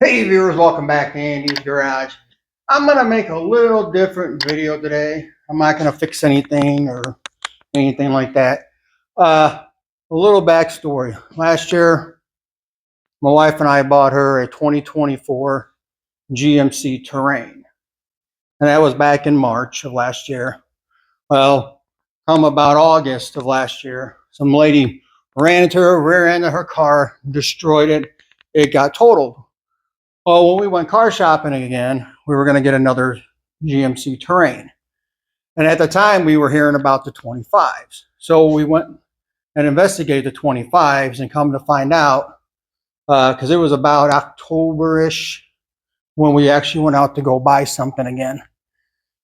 Hey viewers, welcome back to Andy's Garage. I'm going to make a little different video today. I'm not going to fix anything or anything like that. A little backstory. Last year, my wife and I bought her a 2024 GMC Terrain. And that was back in March of last year. Well, come about August of last year, some lady ran into her rear end of her car, destroyed it. It got totaled. Well, when we went car shopping again, we were going to get another GMC Terrain. And at the time, we were hearing about the 25s. So we went and investigated the 25s and come to find out, because it was about October-ish when we actually went out to go buy something again.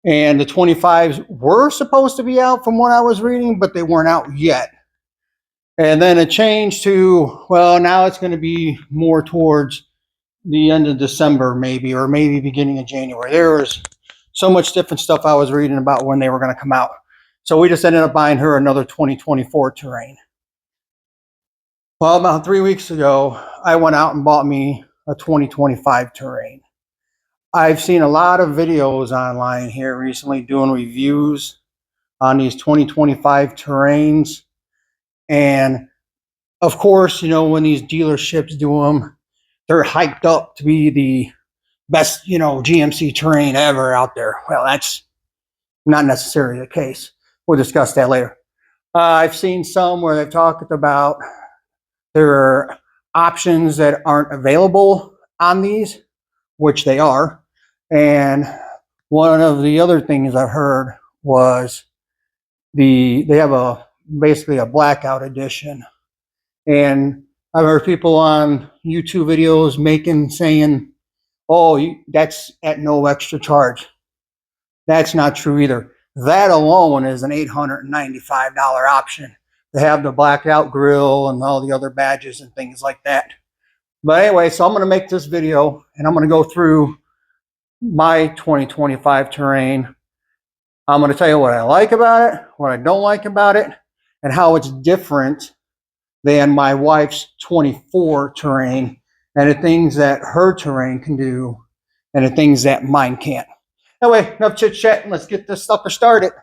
And the 25s were supposed to be out from what I was reading, but they weren't out yet. And then it changed to, well, now it's going to be more towards the end of December, maybe, or maybe beginning of January. There was so much different stuff I was reading about when they were going to come out. So we just ended up buying her another 2024 Terrain. Well, about 3 weeks ago, I went out and bought me a 2025 Terrain. I've seen a lot of videos online here recently doing reviews on these 2025 Terrains. And of course, you know, when these dealerships do them, they're hyped up to be the best, you know, GMC Terrain ever out there. Well, that's not necessarily the case. We'll discuss that later. I've seen some where they've talked about there are options that aren't available on these, which they are. And one of the other things I've heard was they have basically a blackout edition. And I've heard people on YouTube videos saying, oh, that's at no extra charge. That's not true either. That alone is an $895 option to have the blackout grill and all the other badges and things like that. But anyway, so I'm going to make this video and I'm going to go through my 2025 Terrain. I'm going to tell you what I like about it, what I don't like about it, and how it's different than my wife's 24 Terrain, and the things that her Terrain can do and the things that mine can't. Anyway, enough chit chat, and let's get this sucker started.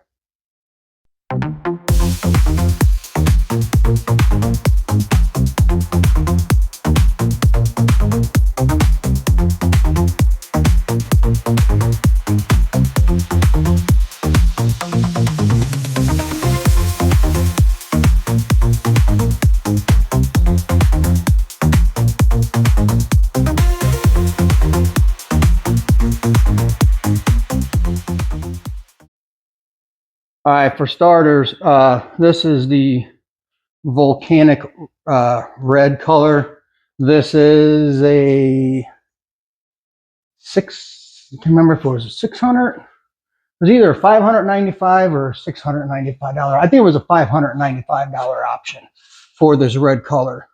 All right, for starters, this is the volcanic red color. This is I can't remember if it was 600. It was either $595 or $695. I think it was a $595 option for this red color.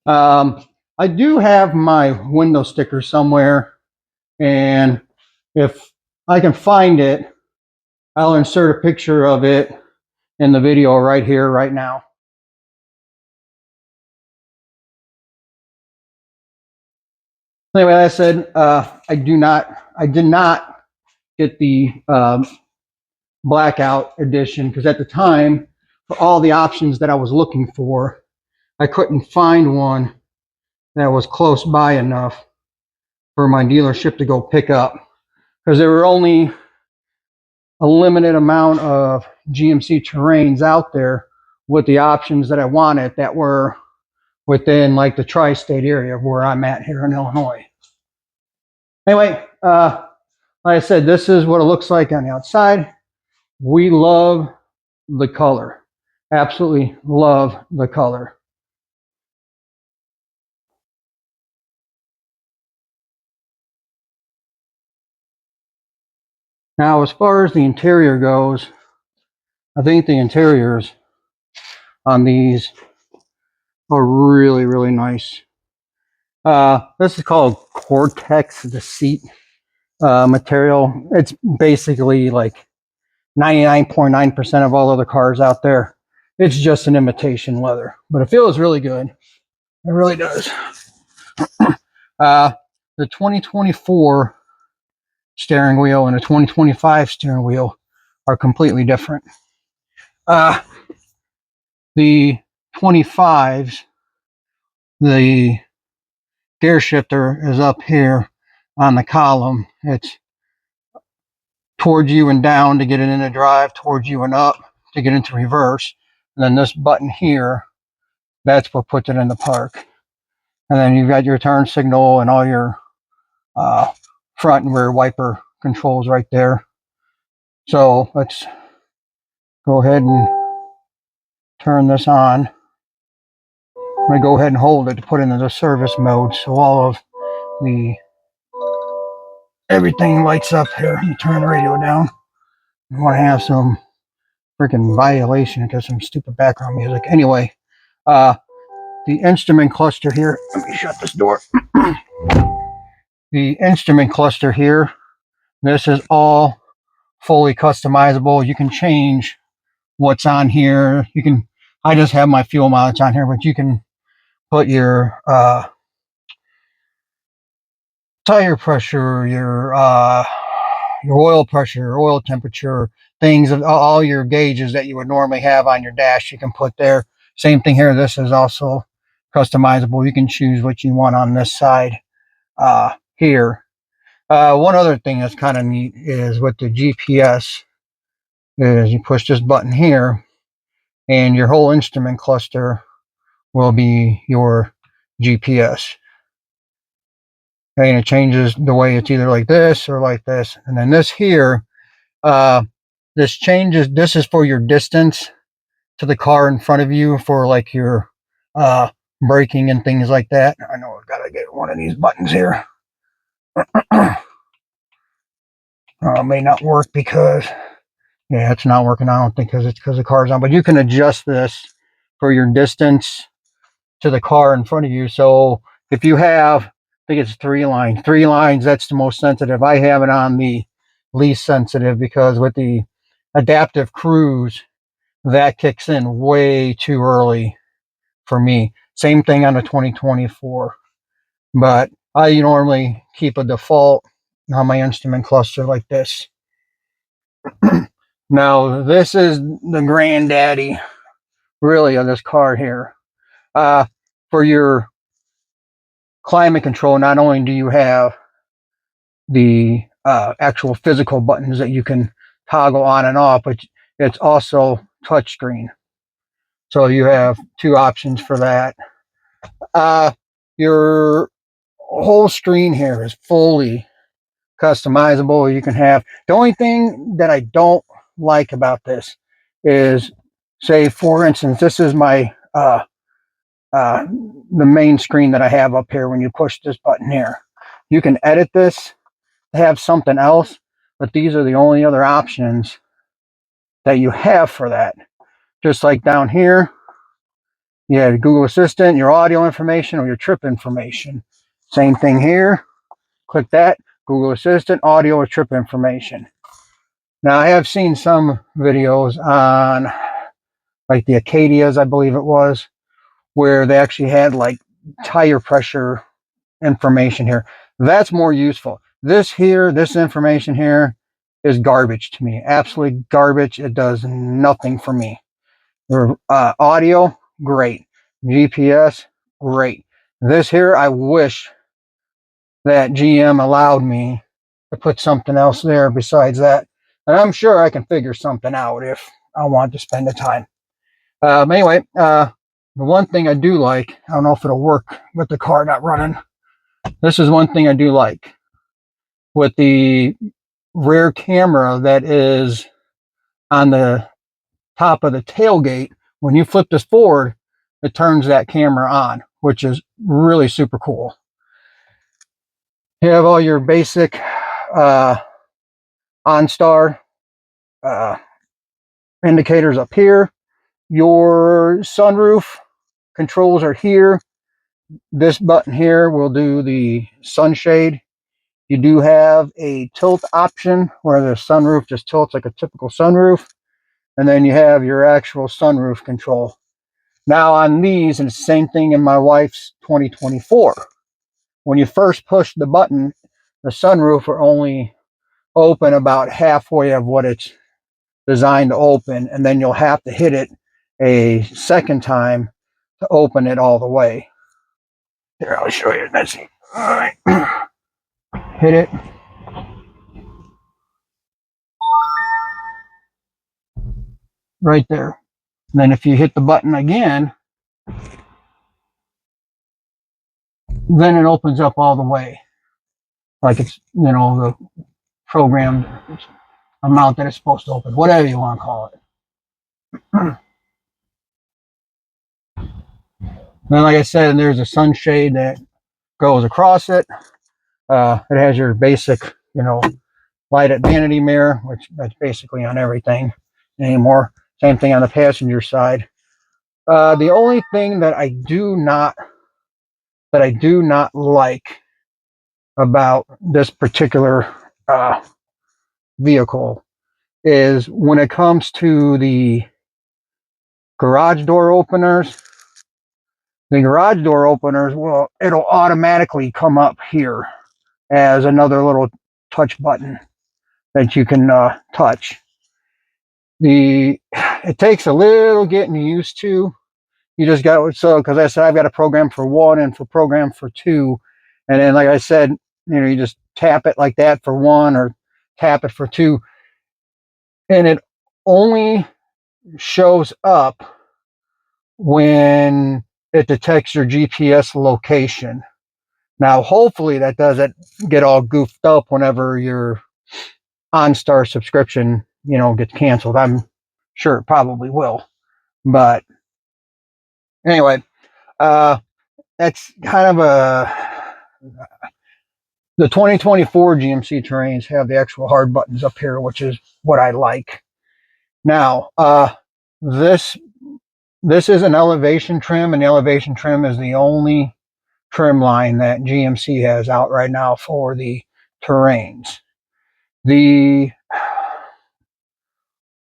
I do have my window sticker somewhere, and if I can find it, I'll insert a picture of it in the video right here, right now. Anyway, like I said, I did not get the blackout edition because at the time, for all the options that I was looking for, I couldn't find one that was close by enough for my dealership to go pick up, because there were only a limited amount of GMC Terrains out there with the options that I wanted that were within like the tri-state area where I'm at here in Illinois. Anyway, like I said, this is what it looks like on the outside. We love the color. Absolutely love the color. Now, as far as the interior goes, I think the interiors on these are really, really nice. This is called Cortex, the seat material. It's basically like 99.9% of all other cars out there. It's just an imitation leather, but it feels really good. It really does. the 2024 steering wheel and the 2025 steering wheel are completely different. The 25s, the gear shifter is up here on the column. It's towards you and down to get it into drive, towards you and up to get into reverse. And then this button here, that's what puts it into park. And then you've got your turn signal and all your front and rear wiper controls right there. So let's go ahead and turn this on. I'm going to go ahead and hold it to put it into the service mode. So all of everything lights up here. Let me turn the radio down. I want to have some freaking violation because some stupid background music. Anyway, the instrument cluster here. Let me shut this door. The instrument cluster here. This is all fully customizable. You can change what's on here. You can. I just have my fuel mileage on here, but you can put your tire pressure, your oil pressure, your oil temperature, things of all your gauges that you would normally have on your dash. You can put there. Same thing here. This is also customizable. You can choose what you want on this side here. One other thing that's kind of neat is with the GPS is you push this button here and your whole instrument cluster will be your GPS. And it changes the way it's either like this or like this. And then this here, this changes. This is for your distance to the car in front of you for like your braking and things like that. I know I've got to get one of these buttons here. It may not work because, yeah, it's not working. I don't think because it's because the car's on. But you can adjust this for your distance to the car in front of you. So if you have, I think it's 3 lines. 3 lines, that's the most sensitive. I have it on the least sensitive because with the adaptive cruise, that kicks in way too early for me. Same thing on the 2024. But I normally keep a default on my instrument cluster like this. Now, this is the granddaddy, really, of this car here. For your climate control, not only do you have the actual physical buttons that you can toggle on and off, but it's also touchscreen. So you have 2 options for that. Your whole screen here is fully customizable. You can have, the only thing that I don't like about this is, say for instance, this is my the main screen that I have up here. When you push this button here, you can edit this to have something else, but these are the only other options that you have for that. Just like down here, you have Google Assistant, your audio information, or your trip information. Same thing here. Click that, Google Assistant, audio, or trip information. Now, I have seen some videos on, like the Acadias, I believe it was, where they actually had like tire pressure information here. That's more useful. This here, this information here is garbage to me. Absolutely garbage. It does nothing for me. Audio, great. GPS, great. This here, I wish that GM allowed me to put something else there besides that. And I'm sure I can figure something out if I want to spend the time. Anyway, the one thing I do like, I don't know if it'll work with the car not running. This is one thing I do like. With the rear camera that is on the top of the tailgate, when you flip this forward, it turns that camera on, which is really super cool. You have all your basic OnStar indicators up here. Your sunroof controls are here. This button here will do the sunshade. You do have a tilt option where the sunroof just tilts like a typical sunroof. And then you have your actual sunroof control. Now on these, and the same thing in my wife's 2024. when you first push the button, the sunroof will only open about halfway of what it's designed to open, and then you'll have to hit it a second time to open it all the way. Here, I'll show you. Let's see. All right. Hit it. Right there. And then if you hit the button again, then it opens up all the way. Like it's, you know, the programmed amount that it's supposed to open, whatever you want to call it. Then, like I said, there's a sunshade that goes across it. It has your basic, you know, lighted vanity mirror, which that's basically on everything anymore. Same thing on the passenger side. The only thing that I do not like about this particular vehicle is when it comes to the garage door openers. The garage door openers, well, it'll automatically come up here as another little touch button that you can touch. It takes a little getting used to. You just got, so because I said I've got a program for 1 and for program for 2, and then like I said, you know, you just tap it like that for 1 or tap it for 2, and it only shows up when it detects your GPS location. Now, hopefully that doesn't get all goofed up whenever your OnStar subscription, you know, gets canceled. I'm sure it probably will. But anyway, that's kind of the 2024 GMC Terrains have the actual hard buttons up here, which is what I like. Now, this is an elevation trim, and the elevation trim is the only trim line that GMC has out right now for the Terrains. The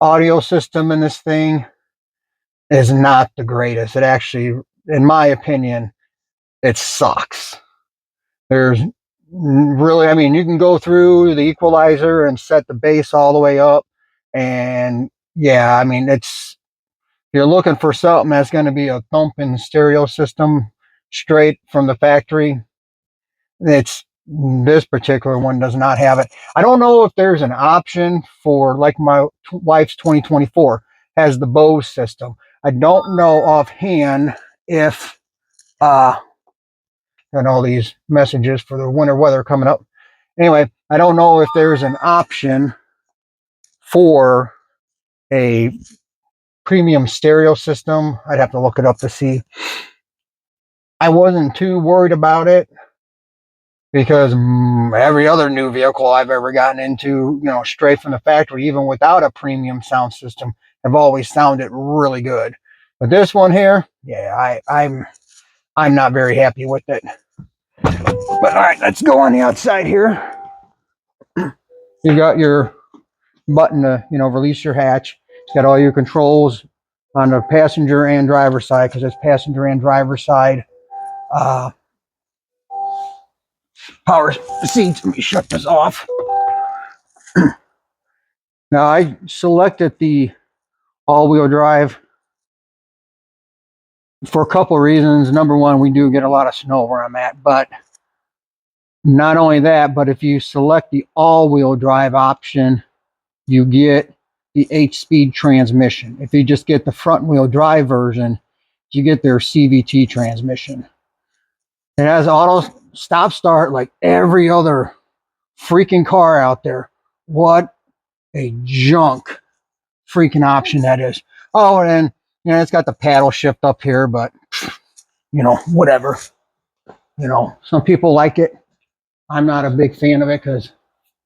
audio system in this thing is not the greatest. It actually, in my opinion, it sucks. There's really, I mean, you can go through the equalizer and set the bass all the way up, and yeah, I mean, it's, you're looking for something that's going to be a thumping stereo system straight from the factory. This particular one does not have it. I don't know if there's an option for, like my wife's 2024 has the Bose system. I don't know offhand if and all these messages for the winter weather coming up. Anyway, I don't know if there's an option for a premium stereo system. I'd have to look it up to see. I wasn't too worried about it because every other new vehicle I've ever gotten into, you know, straight from the factory, even without a premium sound system, have always sounded really good. But this one here, yeah, I'm not very happy with it. But all right, let's go on the outside here. You got your button to, you know, release your hatch. It's got all your controls on the passenger and driver side, because it's passenger and driver side. Power seats. Let me shut this off. Now I selected the all-wheel drive for a couple of reasons. Number one, we do get a lot of snow where I'm at, but not only that, but if you select the all-wheel drive option, you get the 8-speed transmission. If you just get the front-wheel drive version, you get their CVT transmission. It has auto stop-start like every other freaking car out there. What a junk freaking option that is. Oh, and you know, it's got the paddle shift up here, but you know, whatever. You know, some people like it. I'm not a big fan of it because,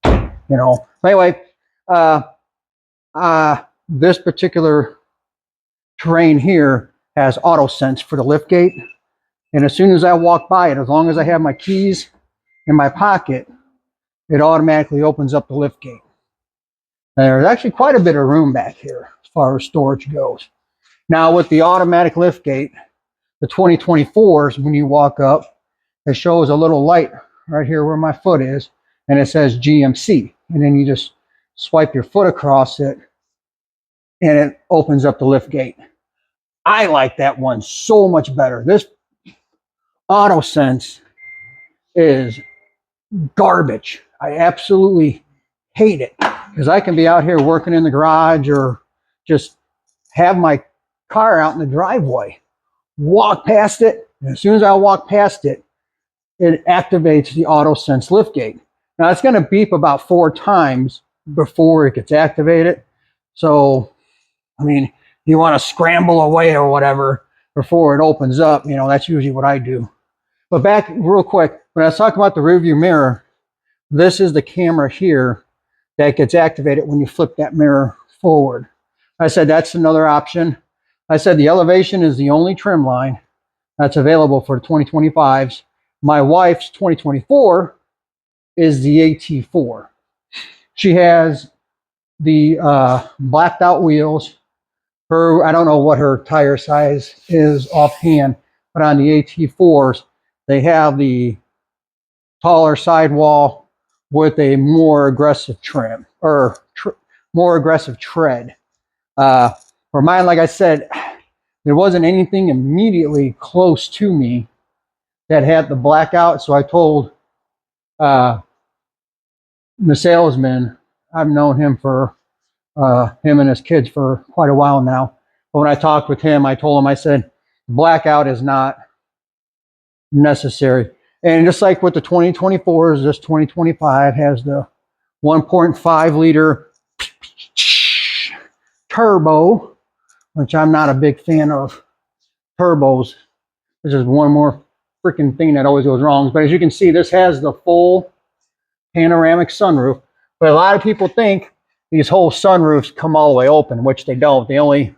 you know. Anyway, this particular Terrain here has auto sense for the lift gate, and as soon as I walk by it, as long as I have my keys in my pocket, it automatically opens up the lift gate. There's actually quite a bit of room back here as far as storage goes. Now with the automatic lift gate, the 2024s, when you walk up, it shows a little light right here where my foot is, and it says GMC. And then you just swipe your foot across it, and it opens up the lift gate. I like that one so much better. This AutoSense is garbage. I absolutely hate it, because I can be out here working in the garage or just have my car out in the driveway, walk past it, and as soon as I walk past it, it activates the AutoSense liftgate. Now it's going to beep about 4 times before it gets activated. So, I mean, you want to scramble away or whatever before it opens up. You know, that's usually what I do. But back real quick, when I was talking about the rearview mirror, this is the camera here that gets activated when you flip that mirror forward. I said that's another option. I said the Elevation is the only trim line that's available for the 2025s. My wife's 2024 is the AT4. She has the blacked out wheels. I don't know what her tire size is offhand, but on the AT4s, they have the taller sidewall with a more aggressive trim, or more aggressive tread. For mine, like I said, there wasn't anything immediately close to me that had the blackout, so I told the salesman, I've known him for him and his kids for quite a while now. But when I talked with him, I told him, I said, blackout is not necessary. And just like with the 2024s, this 2025 has the 1.5 liter turbo, which I'm not a big fan of turbos. This is one more freaking thing that always goes wrong. But as you can see, this has the full panoramic sunroof. But a lot of people think these whole sunroofs come all the way open, which they don't. They only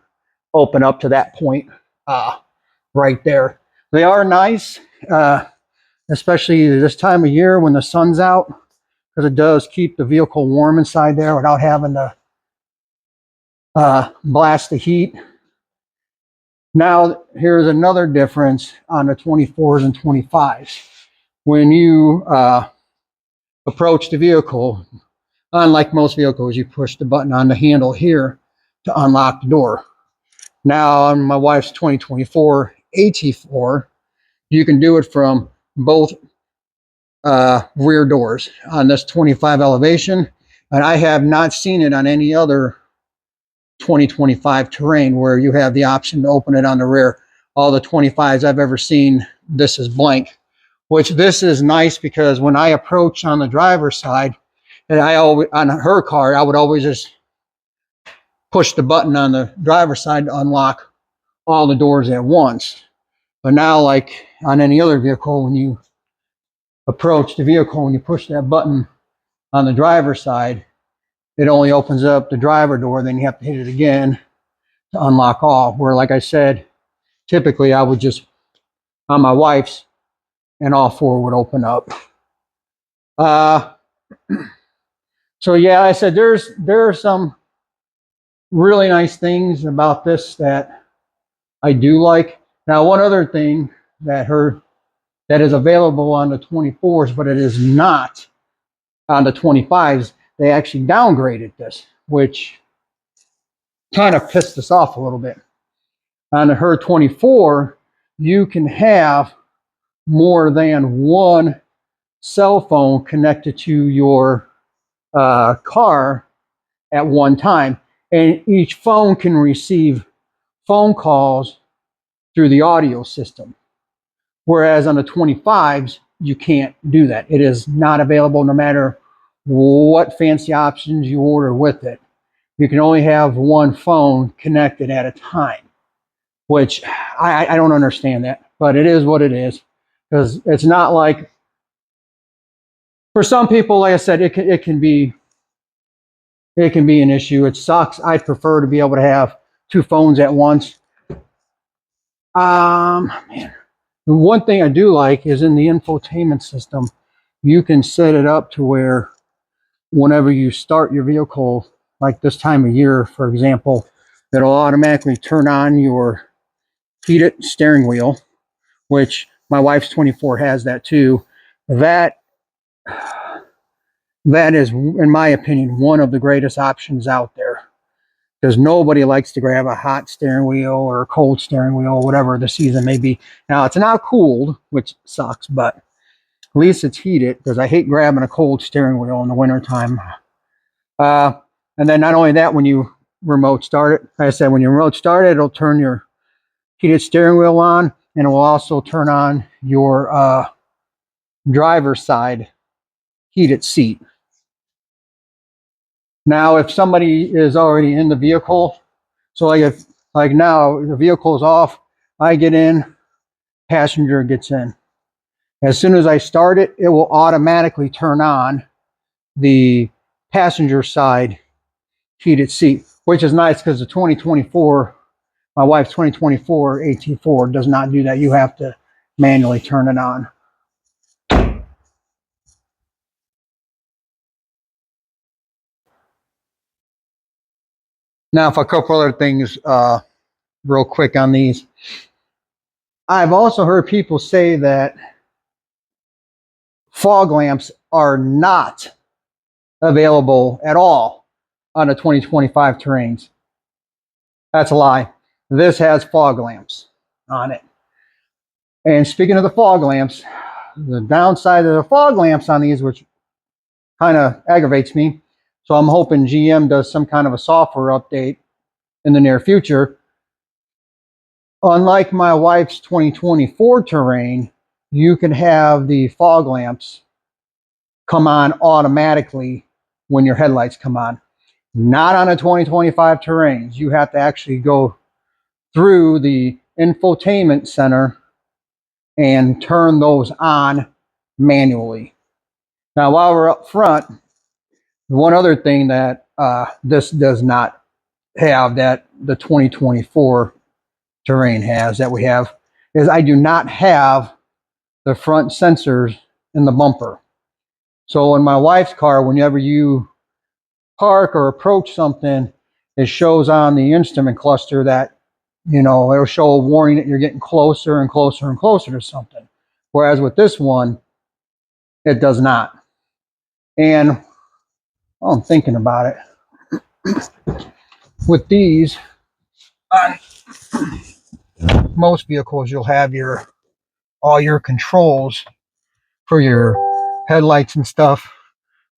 open up to that point right there. They are nice, especially this time of year when the sun's out, because it does keep the vehicle warm inside there without having to blast the heat. Now, here's another difference on the 24s and 25s. When you approach the vehicle, unlike most vehicles, you push the button on the handle here to unlock the door. Now, on my wife's 2024 AT4, you can do it from both rear doors on this 25 Elevation, and I have not seen it on any other 2025 Terrain where you have the option to open it on the rear. All the 25s I've ever seen, this is blank, which this is nice, because when I approach on the driver's side, and I always, on her car, I would always just push the button on the driver's side to unlock all the doors at once. But now, like on any other vehicle, when you approach the vehicle and you push that button on the driver's side, it only opens up the driver door. Then you have to hit it again to unlock all. Where, like I said, typically I would just, on my wife's, and all 4 would open up. So yeah, I said there are some really nice things about this that I do like. Now, one other thing that is available on the 24s, but it is not on the 25s, they actually downgraded this, which kind of pissed us off a little bit. On her 24, you can have more than one cell phone connected to your car at one time, and each phone can receive phone calls through the audio system. Whereas on the 25s, you can't do that. It is not available no matter what fancy options you order with it. You can only have one phone connected at a time, which I don't understand that, but it is what it is. Because it's not like, for some people, like I said, it can be an issue. It sucks. I'd prefer to be able to have 2 phones at once. Man. The one thing I do like is in the infotainment system, you can set it up to where whenever you start your vehicle, like this time of year, for example, it'll automatically turn on your heated steering wheel, which My wife's 24 has that too. That is, in my opinion, one of the greatest options out there, because nobody likes to grab a hot steering wheel or a cold steering wheel, whatever the season may be. Now, it's not cooled, which sucks, but at least it's heated, because I hate grabbing a cold steering wheel in the wintertime. And then not only that, when you remote start it, like I said, when you remote start it, it'll turn your heated steering wheel on, and it will also turn on your driver's side heated seat. Now, if somebody is already in the vehicle, so like now the vehicle is off, I get in, passenger gets in. As soon as I start it, it will automatically turn on the passenger side heated seat, which is nice because the 2024, my wife's 2024 AT4 does not do that. You have to manually turn it on. Now, for a couple other things, real quick on these. I've also heard people say that fog lamps are not available at all on the 2025 Terrains. That's a lie. This has fog lamps on it. And speaking of the fog lamps, the downside of the fog lamps on these, which kind of aggravates me, so I'm hoping GM does some kind of a software update in the near future. Unlike my wife's 2024 Terrain, you can have the fog lamps come on automatically when your headlights come on. Not on a 2025 Terrains. You have to actually go through the infotainment center and turn those on manually. Now, while we're up front, one other thing that this does not have that the 2024 Terrain has that we have is I do not have the front sensors in the bumper. So in my wife's car, whenever you park or approach something, it shows on the instrument cluster that, you know, it'll show a warning that you're getting closer and closer and closer to something. Whereas with this one, it does not. And I'm thinking about it. With these, on most vehicles, you'll have all your controls for your headlights and stuff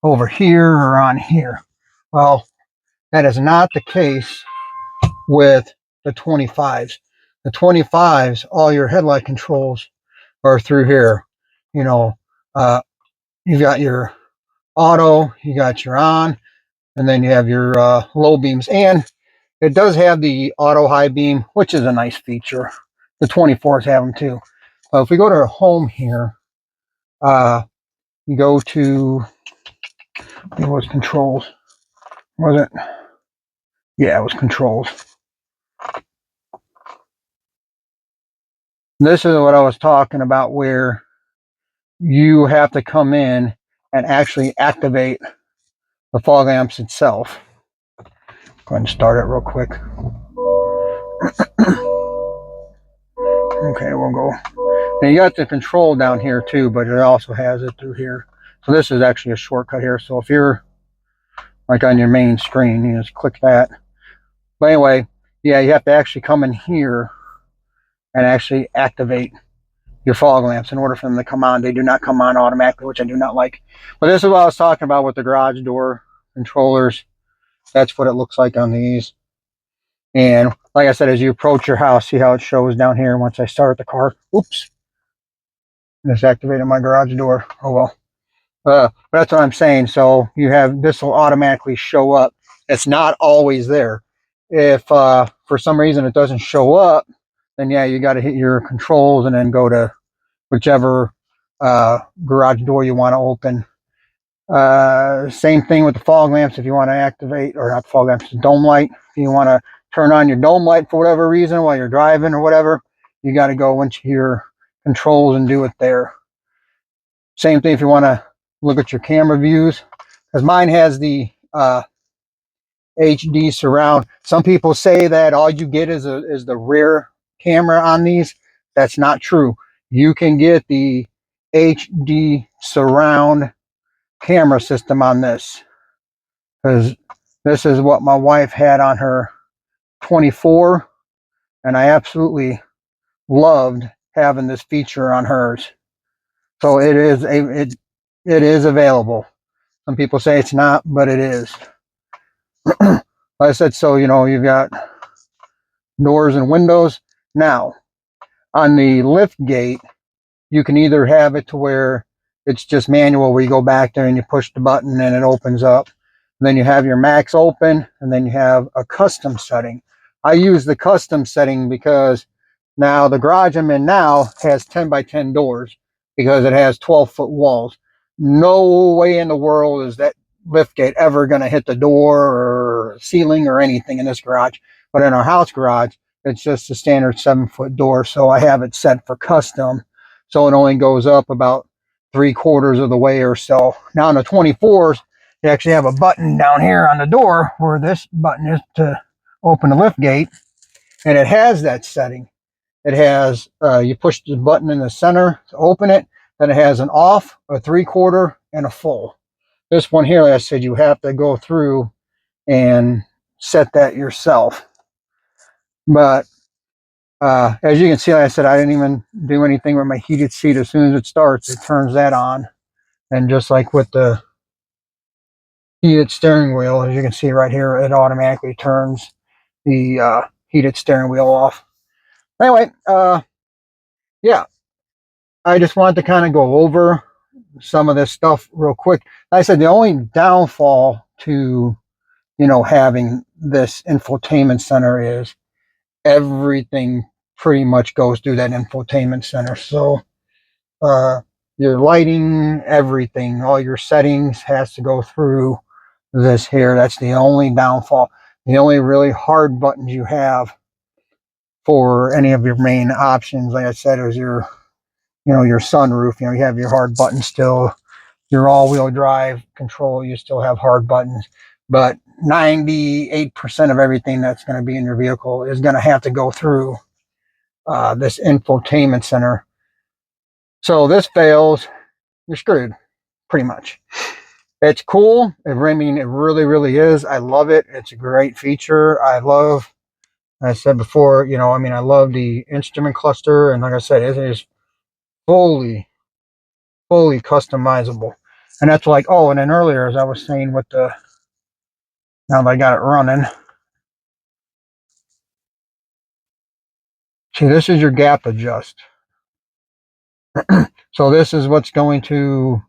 over here or on here. Well, that is not the case with the 25s. The 25s, all your headlight controls are through here. You know, you've got your auto, you got your on, and then you have your low beams. And it does have the auto high beam, which is a nice feature. The 24s have them too. If we go to home here, you go to, it was controls, was it? Yeah, it was controls. This is what I was talking about, where you have to come in and actually activate the fog lamps itself. Go ahead and start it real quick. Okay, we'll go. Now you got the control down here too, but it also has it through here. So this is actually a shortcut here. So if you're like on your main screen, you just click that. But anyway, yeah, you have to actually come in here and actually activate your fog lamps in order for them to come on. They do not come on automatically, which I do not like. But this is what I was talking about with the garage door controllers. That's what it looks like on these. And like I said, as you approach your house, see how it shows down here once I start the car. Oops. Just activated my garage door. Oh well. But that's what I'm saying. So you have, this will automatically show up. It's not always there. If for some reason it doesn't show up, then yeah, you got to hit your controls and then go to whichever garage door you want to open. Same thing with the fog lamps. If you want to activate, or not fog lamps, the dome light. If you want to turn on your dome light for whatever reason while you're driving or whatever, you got to go into your controls and do it there. Same thing if you want to look at your camera views, because mine has the HD surround. Some people say that all you get is the rear camera on these. That's not true. you can get the HD surround camera system on this, because this is what my wife had on her 24, and I absolutely loved having this feature on hers. So it is available. Some people say it's not, but it is. Like I said, so you've got doors and windows. Now on the lift gate, you can either have it to where it's just manual, where you go back there and you push the button and it opens up. And then you have your max open, and then you have a custom setting. I use the custom setting because now the garage I'm in now has 10 by 10 doors, because it has 12-foot walls. No way in the world is that lift gate ever going to hit the door or ceiling or anything in this garage. But in our house garage, it's just a standard 7-foot door. So I have it set for custom. So it only goes up about 3/4 of the way or so. Now in the 24s, you actually have a button down here on the door where this button is to open the lift gate, and it has that setting. It has, you push the button in the center to open it, then it has an off, a 3/4, and a full. This one here, like I said, you have to go through and set that yourself. But as you can see, like I said, I didn't even do anything with my heated seat. As soon as it starts, it turns that on. And just like with the heated steering wheel, as you can see right here, it automatically turns the heated steering wheel off. Anyway, yeah, I just wanted to kind of go over some of this stuff real quick. Like I said, the only downfall to having this infotainment center is everything pretty much goes through that infotainment center. So your lighting, everything, all your settings has to go through this here. That's the only downfall. The only really hard buttons you have for any of your main options, like I said, is your sunroof. You have your hard buttons still. Your all-wheel drive control, you still have hard buttons. But 98% of everything that's going to be in your vehicle is going to have to go through this infotainment center. So this fails, you're screwed, pretty much. It's cool. I mean, it really, really is. I love it. It's a great feature. I said before, I love the instrument cluster. And like I said, it is fully customizable. And that's like, oh, and then earlier, as I was saying with now that I got it running, see, this is your gap adjust. So this is what's going to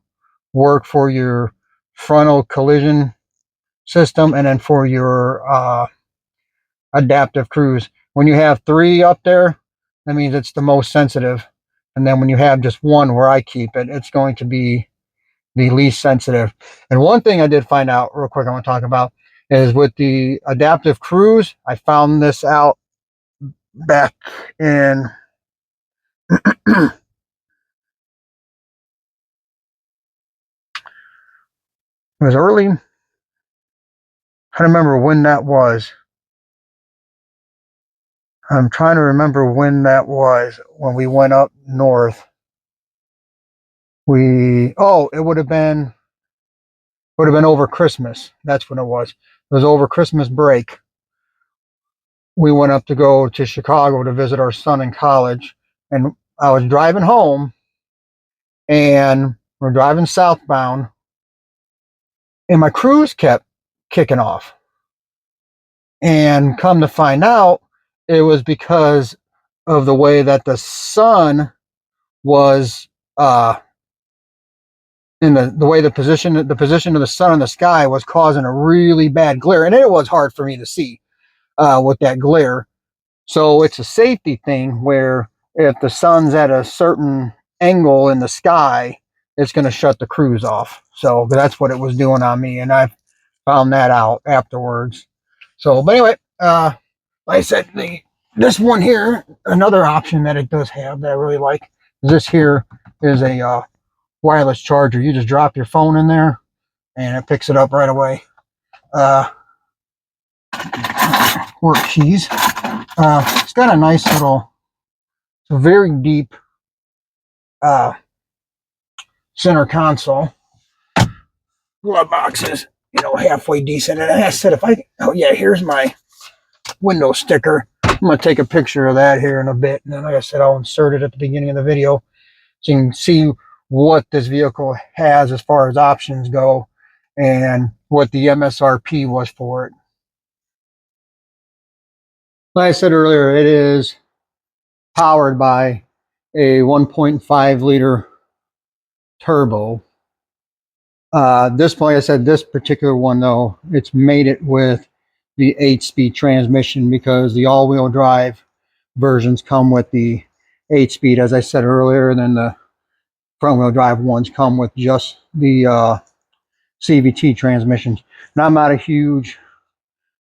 work for your frontal collision system, and then for your adaptive cruise. When you have 3 up there, that means it's the most sensitive. And then when you have just 1, where I keep it, it's going to be the least sensitive. And one thing I did find out real quick I want to talk about is with the adaptive cruise, I found this out back in it was early. I don't remember when that was. I'm trying to remember when that was, when we went up north. It would have been over Christmas. That's when it was. It was over Christmas break. We went up to go to Chicago to visit our son in college, and I was driving home, and we're driving southbound, and my cruise kept kicking off. And come to find out, it was because of the way that the sun was in the way the position of the sun in the sky was causing a really bad glare, and it was hard for me to see with that glare. So it's a safety thing where if the sun's at a certain angle in the sky, it's going to shut the cruise off. So that's what it was doing on me, and I found that out afterwards. So, but anyway, like I said, this one here, another option that it does have that I really like, this here is a wireless charger. You just drop your phone in there, and it picks it up right away. Work keys. It's got a nice little, it's a very deep center console. Glove box is, you know, halfway decent. And I said, oh yeah, here's my window sticker. I'm going to take a picture of that here in a bit. And then, like I said, I'll insert it at the beginning of the video so you can see what this vehicle has as far as options go and what the MSRP was for it. Like I said earlier, it is powered by a 1.5 liter turbo. This point, I said this particular one though, it's made it with the 8-speed transmission because the all-wheel drive versions come with the 8-speed, as I said earlier, and then the front-wheel drive ones come with just the CVT transmissions. And I'm not a huge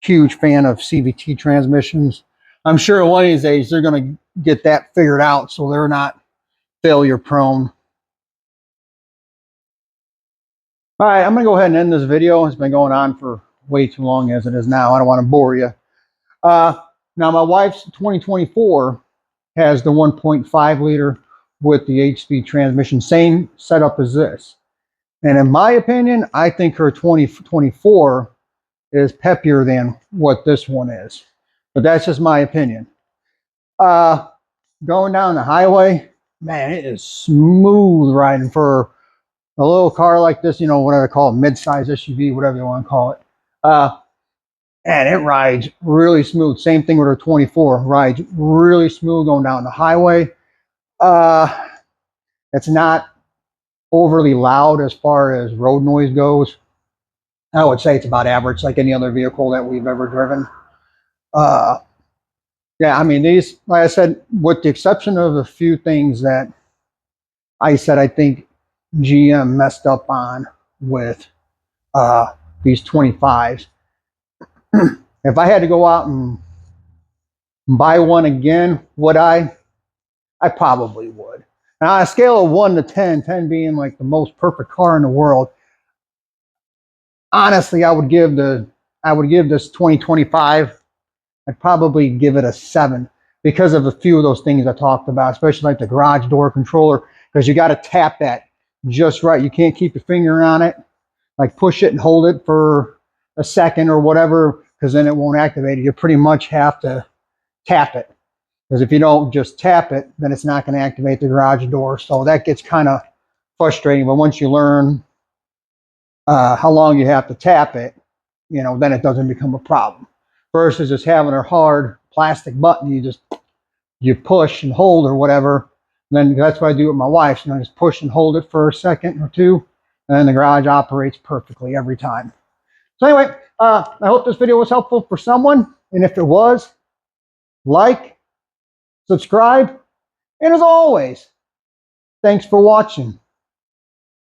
fan of CVT transmissions. I'm sure one of these days they're going to get that figured out so they're not failure prone. All right, I'm going to go ahead and end this video. It's been going on for way too long as it is now. I don't want to bore you. Now, my wife's 2024 has the 1.5 liter with the 8-speed transmission, same setup as this. And in my opinion, I think her 2024 is peppier than what this one is. But that's just my opinion. Going down the highway, man, it is smooth riding for a little car like this, you know, whatever they call it, mid-size SUV, whatever you want to call it. And it rides really smooth. Same thing with her 24. Rides really smooth going down the highway. It's not overly loud as far as road noise goes. I would say it's about average, like any other vehicle that we've ever driven. Yeah, I mean, these, like I said, with the exception of a few things that I said I think GM messed up on with these 25s. If I had to go out and buy one again, would I? I probably would. Now, on a scale of 1 to 10, 10 being like the most perfect car in the world, honestly, I would give this 2025, I'd probably give it a 7 because of a few of those things I talked about, especially like the garage door controller, because you got to tap that just right. You can't keep your finger on it, like push it and hold it for a second or whatever, because then it won't activate it. You pretty much have to tap it, because if you don't just tap it, then it's not going to activate the garage door. So that gets kind of frustrating. But once you learn how long you have to tap it, you know, then it doesn't become a problem. Versus just having a hard plastic button, you push and hold or whatever. And then that's what I do with my wife. So I just push and hold it for a second or two, and then the garage operates perfectly every time. So anyway, I hope this video was helpful for someone. And if it was, like, subscribe, and as always, thanks for watching.